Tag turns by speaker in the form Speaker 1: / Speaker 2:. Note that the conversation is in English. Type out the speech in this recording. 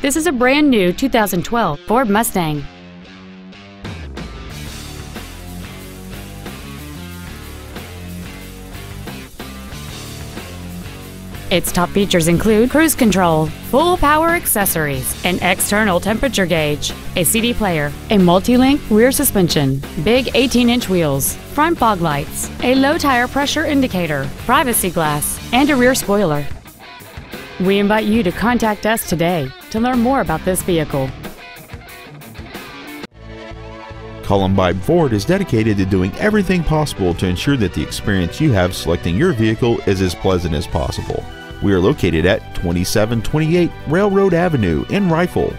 Speaker 1: This is a brand new 2012 Ford Mustang. Its top features include cruise control, full power accessories, an external temperature gauge, a CD player, a multi-link rear suspension, big 18-inch wheels, front fog lights, a low tire pressure indicator, privacy glass, and a rear spoiler. We invite you to contact us today to learn more about this vehicle.
Speaker 2: Columbine Ford is dedicated to doing everything possible to ensure that the experience you have selecting your vehicle is as pleasant as possible. We are located at 2728 Railroad Avenue in Rifle.